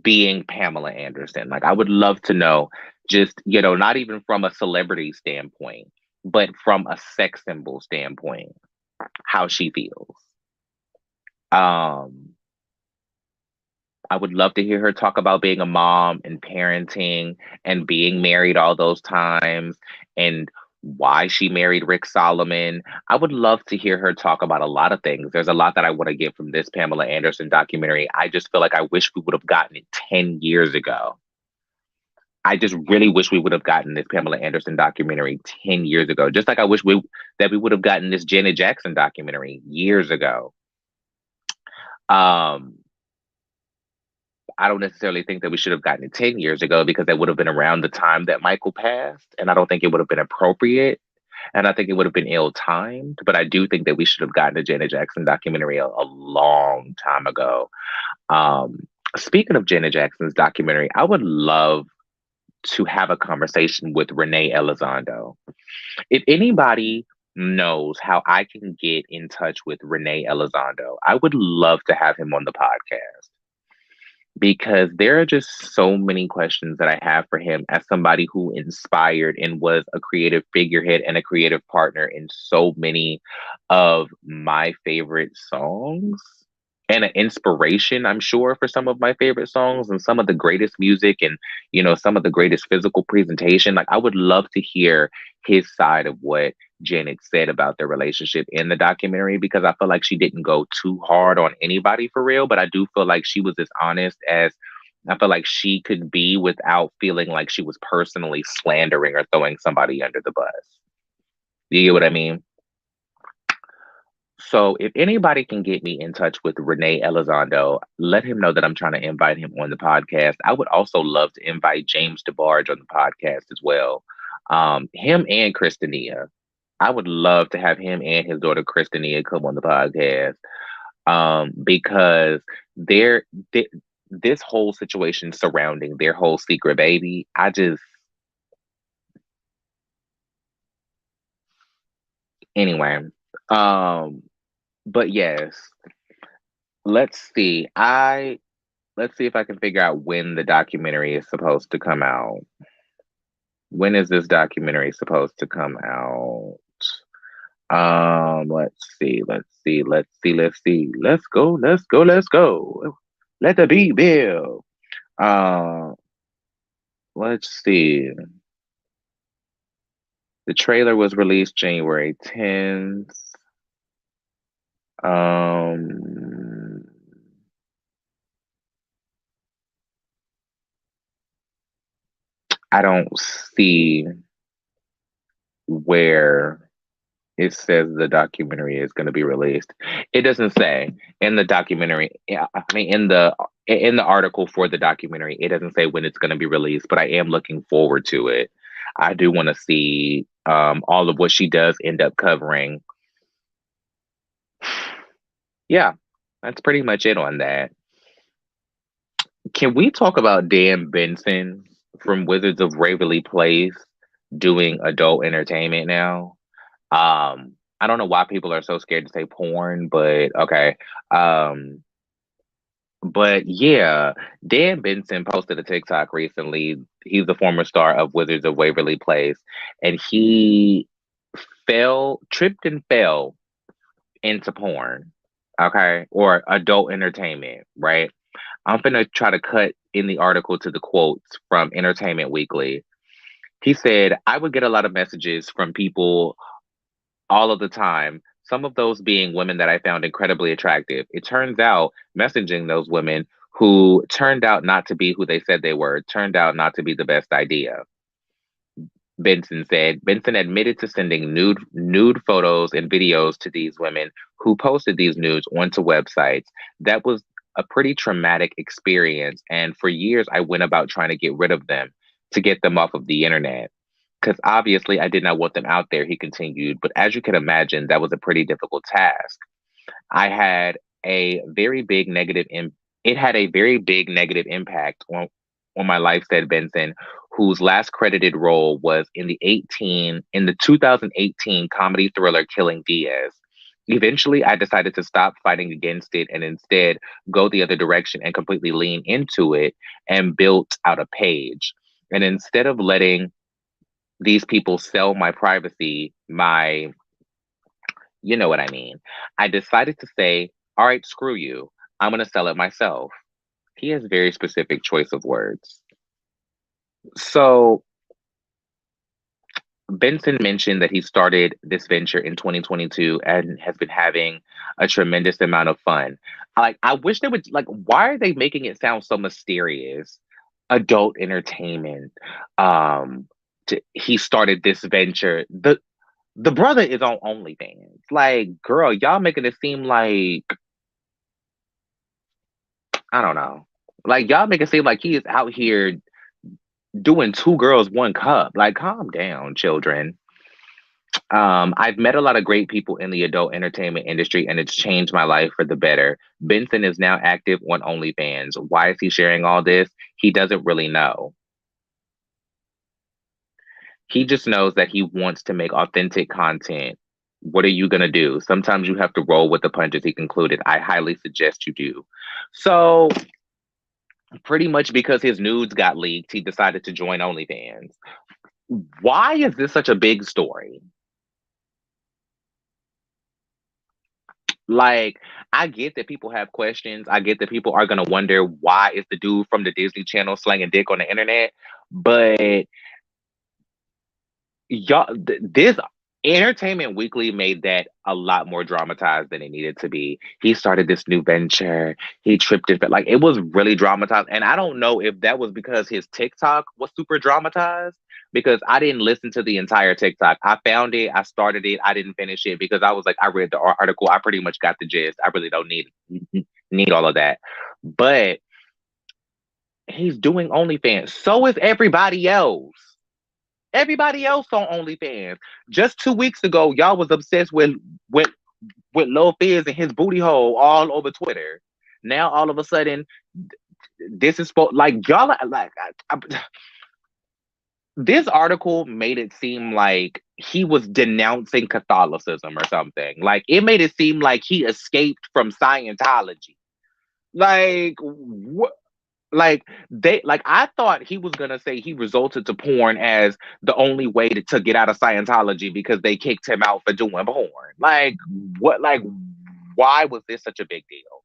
being Pamela Anderson? Like, I would love to know, just, not even from a celebrity standpoint, but from a sex symbol standpoint, how she feels. Um, I would love to hear her talk about being a mom and parenting and being married all those times and why she married Rick Solomon. I would love to hear her talk about a lot of things. There's a lot that I want to get from this Pamela Anderson documentary. I just feel like I wish we would have gotten it 10 years ago. I just really wish we would have gotten this Pamela Anderson documentary 10 years ago. Just like I wish that we would have gotten this Janet Jackson documentary years ago. Um, I don't necessarily think that we should have gotten it 10 years ago because that would have been around the time that Michael passed. And I don't think it would have been appropriate. And I think it would have been ill timed. But I do think that we should have gotten a Janet Jackson documentary a long time ago. Speaking of Janet Jackson's documentary, I would love to have a conversation with Renee Elizondo. If anybody knows how I can get in touch with Renee Elizondo, I would love to have him on the podcast because there are just so many questions that I have for him as somebody who inspired and was a creative figurehead and a creative partner in so many of my favorite songs and an inspiration, I'm sure, for some of my favorite songs and some of the greatest music and, some of the greatest physical presentation. Like, I would love to hear his side of what Janet said about their relationship in the documentary because I feel like she didn't go too hard on anybody for real, but I do feel like she was as honest as I feel like she could be without feeling like she was personally slandering or throwing somebody under the bus. You get what I mean? So if anybody can get me in touch with Renee Elizondo, let him know that I'm trying to invite him on the podcast. I would also love to invite James DeBarge on the podcast as well. Him and Christinia. I would love to have him and his daughter Christinia come on the podcast. Because they're this whole situation surrounding their whole secret baby, I just anyway. Um, but yes, let's see. Let's see if I can figure out when the documentary is supposed to come out. When is this documentary supposed to come out? Let's see. Let's go. Let the beat build. Um, let's see. The trailer was released January 10th. Um, I don't see where it says the documentary is going to be released. It doesn't say in the documentary. I mean, in the article for the documentary, it doesn't say when it's going to be released. But I am looking forward to it. I do want to see all of what she does end up covering. Yeah, that's pretty much it on that. Can we talk about Dan Benson from Wizards of Waverly Place doing adult entertainment now? I don't know why people are so scared to say porn, but okay. Um, but yeah, Dan Benson posted a TikTok recently. He's the former star of Wizards of Waverly Place, and he tripped and fell into porn, okay, or adult entertainment, right? I'm gonna try to cut in the article to the quotes from Entertainment Weekly. He said, I would get a lot of messages from people all of the time, some of those being women that I found incredibly attractive. It turns out messaging those women who turned out not to be who they said they were, turned out not to be the best idea. Benson said. Benson admitted to sending nude photos and videos to these women who posted these nudes onto websites. That was a pretty traumatic experience, and for years I went about trying to get rid of them, to get them off of the internet. Because obviously I did not want them out there, he continued. But as you can imagine, that was a pretty difficult task. I had a very big negative it had a very big negative impact on my life, said Benson, whose last credited role was in the 2018 comedy thriller Killing Diaz. Eventually, I decided to stop fighting against it and instead go the other direction and completely lean into it and built out a page. And instead of letting these people sell my privacy, you know what I mean, I decided to say, all right, screw you. I'm going to sell it myself. He has very specific choice of words. So Benson mentioned that he started this venture in 2022 and has been having a tremendous amount of fun. I wish they would why are they making it sound so mysterious? Adult entertainment. He started this venture. The brother is on OnlyFans. Like, girl, y'all making it seem like I don't know. Like y'all make it seem like he is out here doing two girls, one cup. Like, calm down, children. I've met a lot of great people in the adult entertainment industry, and it's changed my life for the better. Benson is now active on OnlyFans. Why is he sharing all this? He doesn't really know. He just knows that he wants to make authentic content. What are you going to do? Sometimes you have to roll with the punches, he concluded. I highly suggest you do. So, pretty much because his nudes got leaked, he decided to join OnlyFans. Why is this such a big story? Like, I get that people have questions. I get that people are gonna wonder why is the dude from the Disney Channel slanging dick on the internet. But y'all, this Entertainment Weekly made that a lot more dramatized than it needed to be. He started this new venture. He tripped it, but like it was really dramatized. And I don't know if that was because his TikTok was super dramatized. Because I didn't listen to the entire TikTok. I found it, I started it, I didn't finish it because I was like, I read the article, I pretty much got the gist. I really don't need all of that. But he's doing OnlyFans. So is everybody else. Everybody else on OnlyFans. Just 2 weeks ago, y'all was obsessed with with Lil Fizz and his booty hole all over Twitter. Now all of a sudden, this is like y'all like this article made it seem like he was denouncing Catholicism or something. Like it made it seem like he escaped from Scientology. Like what? Like I thought he was gonna say he resulted to porn as the only way to get out of Scientology because they kicked him out for doing porn. Like what? Like why was this such a big deal?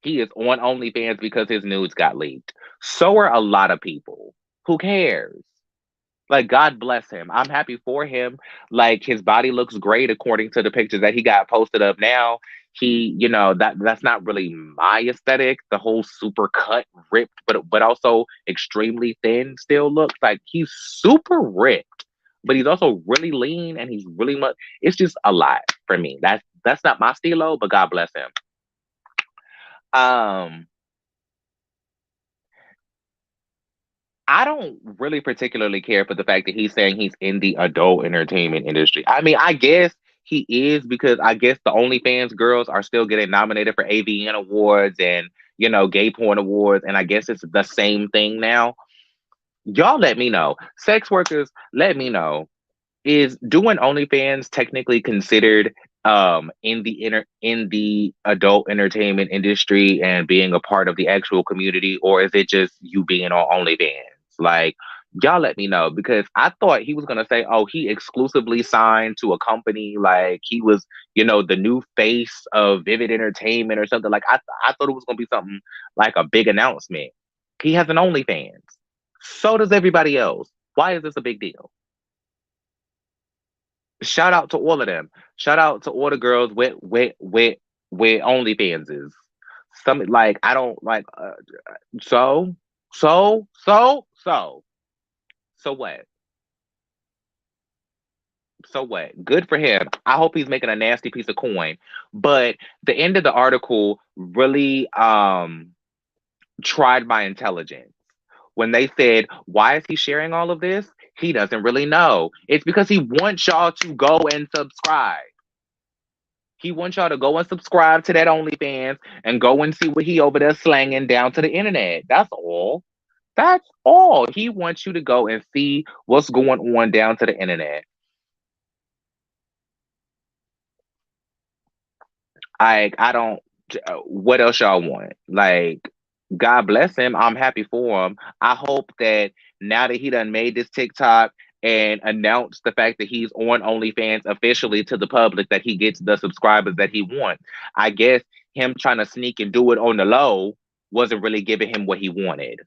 He is on OnlyFans because his nudes got leaked. So are a lot of people. Who cares? Like God bless him. I'm happy for him. Like his body looks great according to the pictures that he got posted up now. He, that's not really my aesthetic. The whole super cut, ripped, but also extremely thin still looks like he's super ripped, but he's also really lean and he's really much. It's just a lot for me. That's not my stilo, but God bless him. Um, I don't really particularly care for the fact that he's saying he's in the adult entertainment industry. I mean, I guess he is because I guess the OnlyFans girls are still getting nominated for AVN awards and, gay porn awards. And I guess it's the same thing now. Y'all let me know. Sex workers, let me know. Is doing OnlyFans technically considered in the adult entertainment industry and being a part of the actual community, or is it just you being on OnlyFans? Like, y'all let me know because I thought he was gonna say, oh, he exclusively signed to a company, like he was, the new face of Vivid Entertainment or something. Like I thought it was gonna be something like a big announcement. He has an OnlyFans. So does everybody else. Why is this a big deal? Shout out to all of them. Shout out to all the girls with OnlyFanses. Some like I don't like. So so so what? So what? Good for him. I hope he's making a nasty piece of coin. But the end of the article really tried my intelligence when they said, "Why is he sharing all of this?" He doesn't really know. It's because he wants y'all to go and subscribe. He wants y'all to go and subscribe to that OnlyFans and go and see what he over there slanging down to the internet. That's all. That's all. He wants you to go and see what's going on down to the internet. I don't. What else y'all want? Like, God bless him. I'm happy for him. I hope that now that he done made this TikTok and announced the fact that he's on OnlyFans officially to the public, that he gets the subscribers that he wants. I guess him trying to sneak and do it on the low wasn't really giving him what he wanted.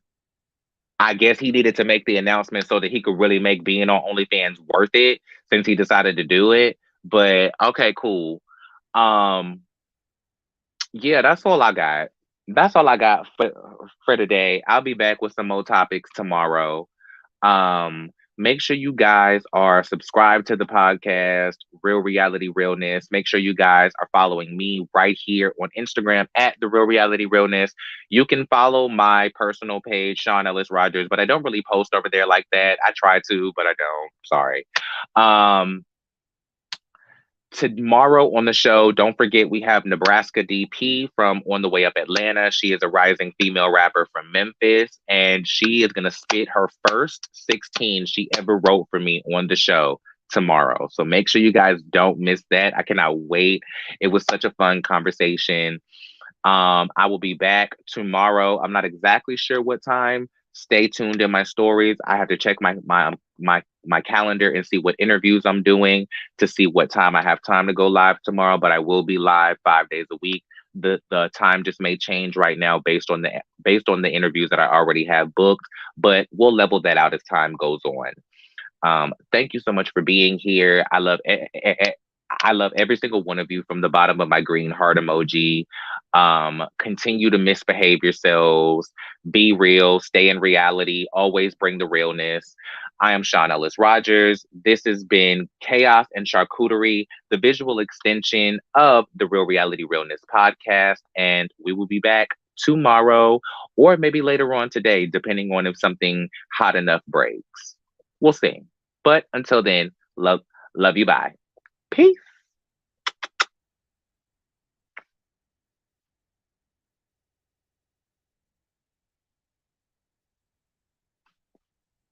I guess he needed to make the announcement so that he could really make being on OnlyFans worth it since he decided to do it. But okay, cool. Um, yeah, that's all I got. That's all I got for today. I'll be back with some more topics tomorrow. Make sure you guys are subscribed to the podcast, Real Reality Realness. Make sure you guys are following me right here on Instagram at The Real Reality Realness. You can follow my personal page, Sean Ellis Rogers, but I don't really post over there like that. I try to, but I don't. Sorry. Um, Tomorrow on the show, don't forget we have Nebraska DP from On the Way Up Atlanta. She is a rising female rapper from Memphis, and she is going to spit her first 16 she ever wrote for me on the show tomorrow. So make sure you guys don't miss that. I cannot wait. It was such a fun conversation. I will be back tomorrow. I'm not exactly sure what time. Stay tuned in my stories. I have to check my calendar and see what interviews I'm doing to see what time I have time to go live tomorrow. But I will be live 5 days a week. The time just may change right now based on the interviews that I already have booked. But we'll level that out as time goes on. Thank you so much for being here. I love every single one of you from the bottom of my green heart emoji. Continue to misbehave yourselves. Be real. Stay in reality. Always bring the realness. I am Sean Ellis Rogers. This has been Chaos and Charcuterie, the visual extension of the Real Reality Realness podcast. And we will be back tomorrow or maybe later on today, depending on if something hot enough breaks. We'll see. But until then, love you. Bye. Peace.